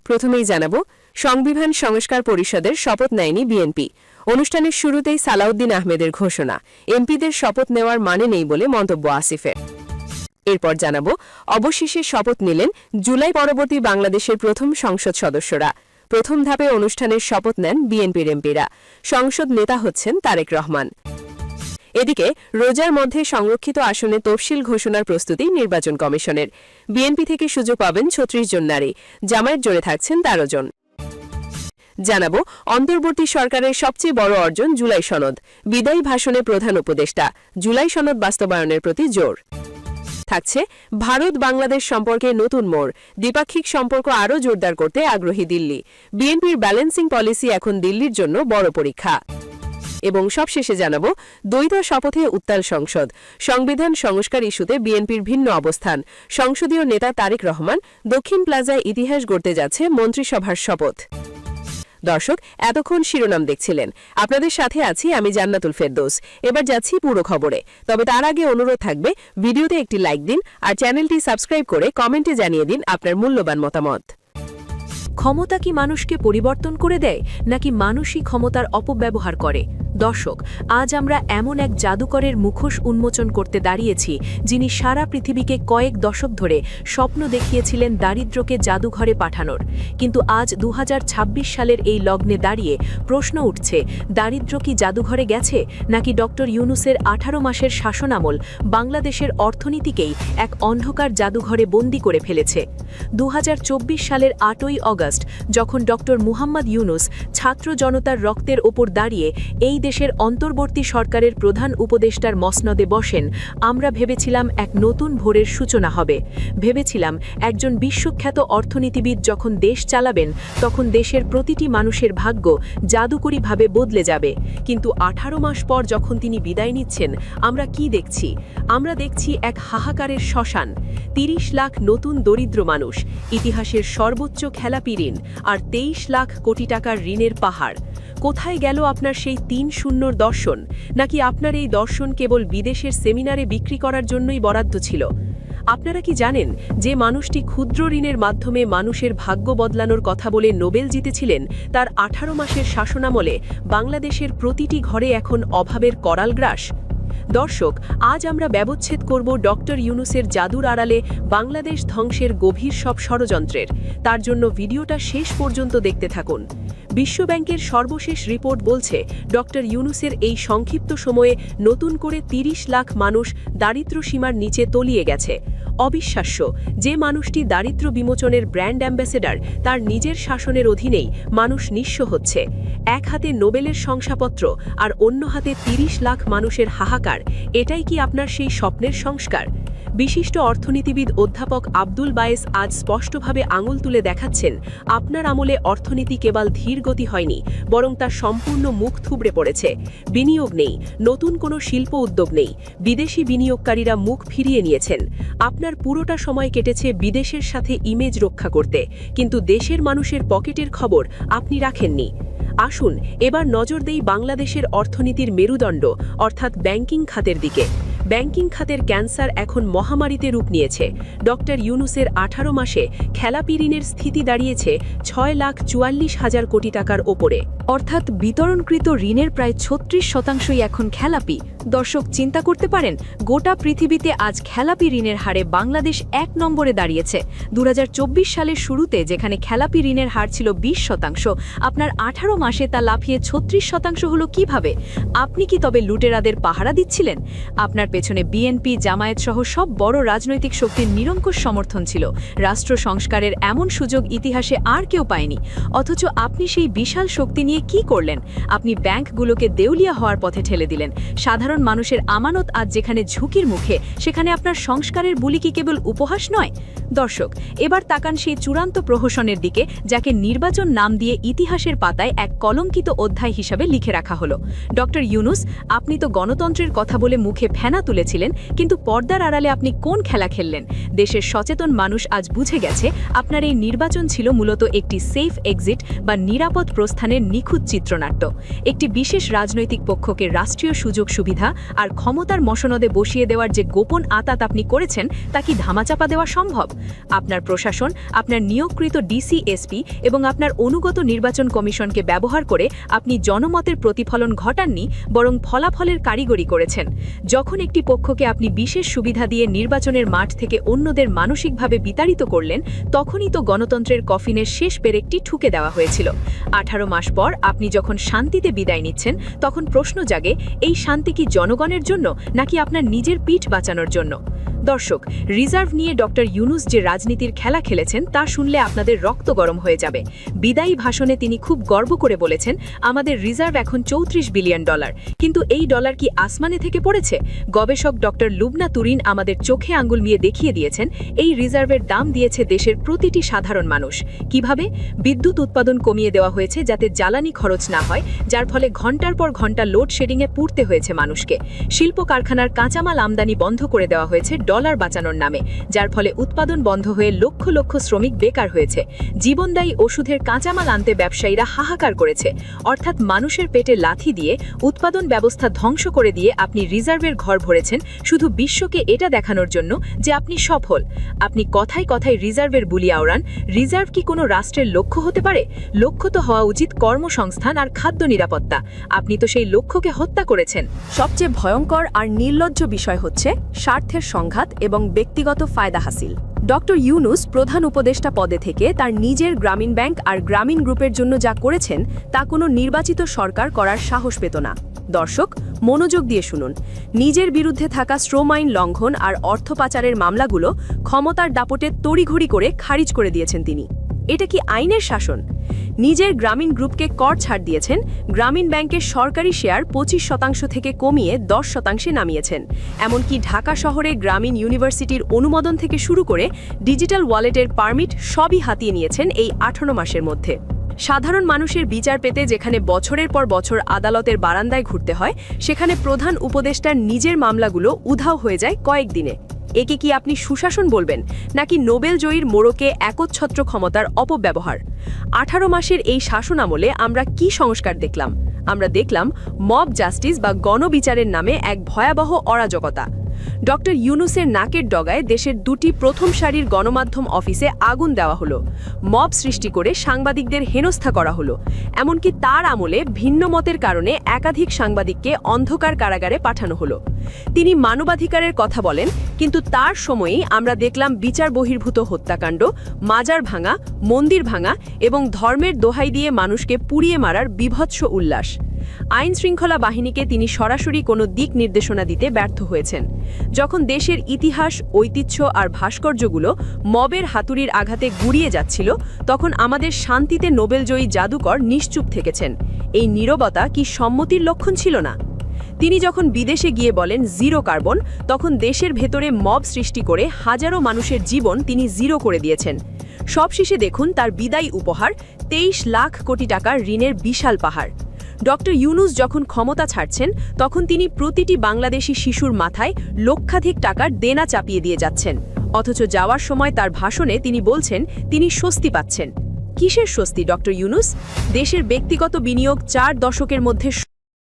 প্রথমেই জানাবো সংবিধান সংস্কার পরিষদের শপথ নেয়নি বিএনপি। অনুষ্ঠানের শুরুতেই সালাউদ্দিন আহমেদের ঘোষণা, এমপিদের শপথ নেওয়ার মানে নেই বলে মন্তব্য আসিফের। এরপর জানাবো অবশেষে শপথ নিলেন জুলাই পরবর্তী বাংলাদেশের প্রথম সংসদ সদস্যরা। প্রথম ধাপে অনুষ্ঠানের শপথ নেন বিএনপির এমপিরা। সংসদ নেতা হচ্ছেন তারেক রহমান। এদিকে রোজার মধ্যে সংরক্ষিত আসনে তফসিল ঘোষণার প্রস্তুতি নির্বাচন কমিশনের। বিএনপি থেকে সুযোগ পাবেন ৩৬ জন নারী, জামায়াত জোড়ে থাকছেন ১৩ জন। জানাবো অন্তর্বর্তী সরকারের সবচেয়ে বড় অর্জন জুলাই সনদ। বিদায়ী ভাষণে প্রধান উপদেষ্টা জুলাই সনদ বাস্তবায়নের প্রতি জোর। থাকছে ভারত বাংলাদেশ সম্পর্কে নতুন মোড়, দ্বিপাক্ষিক সম্পর্ক আরও জোরদার করতে আগ্রহী দিল্লি। বিএনপির ব্যালেন্সিং পলিসি এখন দিল্লির জন্য বড় পরীক্ষা। এবং সবশেষে জানাবো দ্বৈত শপথে উত্তাল সংসদ। সংবিধান সংস্কার ইস্যুতে বিএনপির ভিন্ন অবস্থান। সংসদীয় নেতা তারেক রহমান দক্ষিণ প্লাজায় ইতিহাস গড়তে যাচ্ছে মন্ত্রিসভার শপথ। দর্শক, এতক্ষণ শিরোনাম দেখছিলেন, আপনাদের সাথে আছি আমি জান্নাতুল ফেরদৌস। এবার যাচ্ছি পুরো খবরে, তবে তার আগে অনুরোধ থাকবে ভিডিওতে একটি লাইক দিন আর চ্যানেলটি সাবস্ক্রাইব করে কমেন্টে জানিয়ে দিন আপনার মূল্যবান মতামত। ক্ষমতা কি মানুষকে পরিবর্তন করে দেয়, নাকি মানুষই ক্ষমতার অপব্যবহার করে? দর্শক, আজ আমরা এমন এক জাদুকরের মুখোশ উন্মোচন করতে দাঁড়িয়েছি, যিনি সারা পৃথিবীকে কয়েক দশক ধরে স্বপ্ন দেখিয়েছিলেন দারিদ্র্যকে জাদুঘরে পাঠানোর। কিন্তু আজ ২০২৬ সালের এই লগ্নে দাঁড়িয়ে প্রশ্ন উঠছে, দারিদ্র্য কি জাদুঘরে গেছে, নাকি ডক্টর ইউনূসের ১৮ মাসের শাসনামল বাংলাদেশের অর্থনীতিকেই এক অন্ধকার জাদুঘরে বন্দী করে ফেলেছে? ২০২৪ সালের ৮ই অগস্ট যখন ডক্টর মুহাম্মদ ইউনূস ছাত্র জনতার রক্তের ওপর দাঁড়িয়ে এই দেশের অন্তর্বর্তী সরকারের প্রধান উপদেষ্টার মসনদে বসেন, আমরা ভেবেছিলাম এক নতুন ভোরের সূচনা হবে। ভেবেছিলাম একজন বিশ্বখ্যাত অর্থনীতিবিদ যখন দেশ চালাবেন তখন দেশের প্রতিটি মানুষের ভাগ্য জাদুকরীভাবে বদলে যাবে। কিন্তু ১৮ মাস পর যখন তিনি বিদায় নিচ্ছেন, আমরা কি দেখছি? আমরা দেখছি এক হাহাকারের শ্মশান। ৩০ লাখ নতুন দরিদ্র মানুষ, ইতিহাসের সর্বোচ্চ খেলাপি ঋণ আর ২৩ লাখ কোটি টাকার ঋণের পাহাড়। কোথায় গেল আপনার সেই ৩-০ দর্শন? নাকি আপনার এই দর্শন কেবল বিদেশের সেমিনারে বিক্রি করার জন্যই বরাদ্দ ছিল? আপনারা কি জানেন যে মানুষটি ক্ষুদ্র ঋণের মাধ্যমে মানুষের ভাগ্য বদলানোর কথা বলে নোবেল জিতেছিলেন, তার ১৮ মাসের শাসনামলে বাংলাদেশের প্রতিটি ঘরে এখন অভাবের করাল গ্রাস? দর্শক, আজ আমরা ব্যবচ্ছেদ করব ডক্টর ইউনূসের জাদুর আড়ালে বাংলাদেশ ধ্বংসের গভীর সব ষড়যন্ত্রের। তার জন্য ভিডিওটা শেষ পর্যন্ত দেখতে থাকুন। বিশ্বব্যাংকের সর্বশেষ রিপোর্ট বলছে, ডক্টর ইউনূসের এই সংক্ষিপ্ত সময়ে নতুন করে ৩০ লাখ মানুষ দারিদ্র্য সীমার নিচে তলিয়ে গেছে। অবিশ্বাস্য, যে মানুষটি দারিদ্র্য বিমোচনের ব্র্যান্ড অ্যাম্বাসেডর, তার নিজের শাসনের অধীনেই মানুষ নিঃস্ব হচ্ছে। এক হাতে নোবেলের শংসাপত্র আর অন্য হাতে ৩০ লাখ মানুষের হাহাকার। এটাই কি আপনার সেই স্বপ্নের সংস্কার? বিশিষ্ট অর্থনীতিবিদ অধ্যাপক আব্দুল বায়েস আজ স্পষ্টভাবে আঙুল তুলে দেখাচ্ছেন, আপনার আমলে অর্থনীতি কেবল ধীর গতি হয়নি, বরং তা সম্পূর্ণ মুখ থুবড়ে পড়েছে। বিনিয়োগ নেই, নতুন কোনো শিল্প উদ্যোগ নেই, বিদেশি বিনিয়োগকারীরা মুখ ফিরিয়ে নিয়েছেন। আপনার পুরোটা সময় কেটেছে বিদেশের সাথে ইমেজ রক্ষা করতে, কিন্তু দেশের মানুষের পকেটের খবর আপনি রাখেননি। আসুন এবার নজর দেই বাংলাদেশের অর্থনীতির মেরুদণ্ড অর্থাৎ ব্যাংকিং খাতের দিকে। ব্যাংকিং খাতের ক্যান্সার এখন মহামারীতে রূপ নিয়েছে। ডক্টর ইউনূসের ১৮ মাসে খেলাপি ঋণের স্থিতি দাঁড়িয়েছে ৬,৪৪,০০০ কোটি টাকার ওপরে, অর্থাৎ বিতরণকৃত ঋণের প্রায় ৩৬% এখন খেলাপি। দর্শক, চিন্তা করতে পারেন, গোটা পৃথিবীতে আজ খেলাপি ঋণের হারে বাংলাদেশ ১ নম্বরে দাঁড়িয়েছে। ২০২৪ সালের শুরুতে যেখানে খেলাপি ঋণের হার ছিল ২০%, আপনার ১৮ মাসে তা লাফিয়ে ৩৬% হলো কিভাবে? আপনি কি তবে লুটেরাদের পাহারা দিচ্ছিলেন? আপনার পেছনে বিএনপি, জামায়াত সহ সব বড় রাজনৈতিক শক্তির নিরঙ্কুশ সমর্থন ছিল। রাষ্ট্র সংস্কারের এমন সুযোগ ইতিহাসে আর কেউ পায়নি। অথচ আপনি সেই বিশাল শক্তি নিয়ে কি করলেন? আপনি ব্যাংকগুলোকে দেউলিয়া হওয়ার পথে ঠেলে দিলেন। সাধারণ মানুষের আমানত আজ যেখানে ঝুঁকির মুখে, সেখানে আপনার সংস্কারের বুলি কি কেবল উপহাস নয়? দর্শক, এবার তাকান সেই চূড়ান্ত প্রহসনের দিকে, যাকে নির্বাচন নাম দিয়ে ইতিহাসের পাতায় এক কলঙ্কিত অধ্যায় হিসাবে লিখে রাখা হলো। ডক্টর ইউনূস, আপনি তো গণতন্ত্রের কথা বলে মুখে ফেনা তুলেছিলেন, কিন্তু পর্দার আড়ালে আপনি কোন খেলা খেললেন? দেশের সচেতন মানুষ আজ বুঝে গেছে, আপনার এই নির্বাচন ছিল মূলত একটি সেফ এক্সিট বা নিরাপদ প্রস্থানের নিখুঁত নিখুঁত চিত্রনাট্য। একটি বিশেষ রাজনৈতিক পক্ষকে রাষ্ট্রীয় সুযোগ সুবিধা আর ক্ষমতার মসনদে বসিয়ে দেওয়ার যে গোপন আতাত আপনি করেছেন তা কি ধামাচাপা দেওয়া সম্ভব? আপনার প্রশাসন, আপনার নিয়োগকৃত ডিসি, এসপি এবং আপনার অনুগত নির্বাচন কমিশনকে ব্যবহার করে আপনি জনমতের প্রতিফলন ঘটাননি, বরং ফলাফলের কারিগরি করেছেন। যখন একটি পক্ষকে আপনি বিশেষ সুবিধা দিয়ে নির্বাচনের মাঠ থেকে অন্যদের মানসিকভাবে বিতাড়িত করলেন, তখনই তো গণতন্ত্রের কফিনের শেষ পেরেকটি ঠুকে দেওয়া হয়েছিল। 18 মাস পর আপনি যখন শান্তিতে বিদায় নিচ্ছেন, তখন প্রশ্ন জাগে, এই শান্তি কি জনগণের জন্য নাকি আপনার নিজের পিঠ বাঁচানোর জন্য? দর্শক, রিজার্ভ নিয়ে ডক্টর ইউনূস যে রাজনীতির খেলা খেলেছেন তা শুনলে আপনাদের রক্ত গরম হয়ে যাবে। বিদায়ী ভাষণে তিনি খুব গর্ব করে বলেছেন, আমাদের রিজার্ভ এখন $34 বিলিয়ন। কিন্তু এই ডলার কি আসমানে থেকে পড়েছে? গবেষক ডক্টর লুবনা তুরিন আমাদের চোখে আঙ্গুল দিয়ে দেখিয়ে দিয়েছেন, এই রিজার্ভের দাম দিয়েছে দেশের প্রতিটি সাধারণ মানুষ। কিভাবে? বিদ্যুৎ উৎপাদন কমিয়ে দেওয়া হয়েছে যাতে জ্বালানি খরচ না হয়, যার ফলে ঘন্টার পর ঘন্টা লোডশেডিংয়ে পুড়তে হয়েছে মানুষকে। শিল্প কারখানার কাঁচামাল আমদানি বন্ধ করে দেওয়া হয়েছে ডলার বাঁচানোর নামে, যার ফলে উৎপাদন বন্ধ হয়ে লক্ষ লক্ষ শ্রমিক বেকার হয়েছে। জীবনদায়ী ওষুধের কাঁচামাল আনতে ব্যবসায়ীরা হাহাকার করেছে। অর্থাৎ মানুষের পেটে লাথি দিয়ে, উৎপাদন ব্যবস্থা ধ্বংস করে দিয়ে আপনি রিজার্ভের ঘর ভরেছেন শুধু বিশ্বকে এটা দেখানোর জন্য যে আপনি সফল। আপনি কথায় কথায় রিজার্ভের বুলি আওড়ান। রিজার্ভ কি কোনো রাষ্ট্রের লক্ষ্য হতে পারে? লক্ষ্য তো হওয়া উচিত কর্মসংস্থান আর খাদ্য নিরাপত্তা। আপনি তো সেই লক্ষ্যকে হত্যা করেছেন। সবচেয়ে ভয়ঙ্কর আর নির্লজ্জ বিষয় হচ্ছে স্বার্থের সংঘাত এবং ব্যক্তিগত ফায়দা হাসিল। ডক্টর ইউনূস প্রধান উপদেষ্টা পদে থেকে তার নিজের গ্রামীণ ব্যাংক আর গ্রামীণ গ্রুপের জন্য যা করেছেন তা কোনো নির্বাচিত সরকার করার সাহস পেত না। দর্শক, মনোযোগ দিয়ে শুনুন। নিজের বিরুদ্ধে থাকা শ্রম আইন লঙ্ঘন আর অর্থ পাচারের মামলাগুলো ক্ষমতার দাপটে তড়িঘড়ি করে খারিজ করে দিয়েছেন তিনি। এটা কি আইনের শাসন? নিজের গ্রামীণ গ্রুপকে কর ছাড় দিয়েছেন, গ্রামীণ ব্যাংকের সরকারি শেয়ার 25% থেকে কমিয়ে 10% নামিয়েছেন। এমনকি ঢাকা শহরে গ্রামীণ ইউনিভার্সিটির অনুমোদন থেকে শুরু করে ডিজিটাল ওয়ালেটের পারমিট সবই হাতিয়ে নিয়েছেন এই 18 মাসের মধ্যে। সাধারণ মানুষের বিচার পেতে যেখানে বছরের পর বছর আদালতের বারান্দায় ঘুরতে হয়, সেখানে প্রধান উপদেষ্টার নিজের মামলাগুলো উধাও হয়ে যায় কয়েকদিনে। একে কি আপনি সুশাসন বলবেন, নাকি নোবেল জয়ীর মোড়কে একচ্ছত্র ক্ষমতার অপব্যবহার? 18 মাসের এই শাসন আমলে আমরা কি সংস্কার দেখলাম? আমরা দেখলাম মব জাস্টিস বা গণবিচারের নামে এক ভয়াবহ অরাজকতা। ডক্টর ইউনূসের নাকের ডগায় দেশের দুটি প্রথম সারির গণমাধ্যম অফিসে আগুন দেওয়া হলো, মব সৃষ্টি করে সাংবাদিকদের হেনস্থা করা হলো। এমনকি তার আমলে ভিন্ন মতের কারণে একাধিক সাংবাদিককে অন্ধকার কারাগারে পাঠানো হলো। তিনি মানবাধিকারের কথা বলেন, কিন্তু তার সময়েই আমরা দেখলাম বিচার বহির্ভূত হত্যাকাণ্ড, মাজার ভাঙা, মন্দির ভাঙা এবং ধর্মের দোহাই দিয়ে মানুষকে পুড়িয়ে মারার বীভৎস উল্লাস। আইন শৃঙ্খলা বাহিনীকে তিনি সরাসরি কোনো দিক নির্দেশনা দিতে ব্যর্থ হয়েছেন। যখন দেশের ইতিহাস, ঐতিহ্য আর ভাস্কর্যগুলো মবের হাতুড়ির আঘাতে গুড়িয়ে যাচ্ছিল, তখন আমাদের শান্তিতে নোবেলজয়ী জাদুকর নিশ্চুপ থেকেছেন। এই নীরবতা কি সম্মতির লক্ষণ ছিল না? তিনি যখন বিদেশে গিয়ে বলেন জিরো কার্বন, তখন দেশের ভেতরে মব সৃষ্টি করে হাজারো মানুষের জীবন তিনি জিরো করে দিয়েছেন। সবশেষে দেখুন তার বিদায়ী উপহার, 23 লাখ কোটি টাকার ঋণের বিশাল পাহাড়। ডক্টর ইউনূস যখন ক্ষমতা ছাড়ছেন, তখন তিনি প্রতিটি বাংলাদেশি শিশুর মাথায় লক্ষাধিক টাকার দেনা চাপিয়ে দিয়ে যাচ্ছেন। অথচ যাওয়ার সময় তার ভাষণে তিনি বলছেন তিনি স্বস্তি পাচ্ছেন। কিসের স্বস্তি ডক্টর ইউনূস? দেশের ব্যক্তিগত বিনিয়োগ 4 দশকের মধ্যে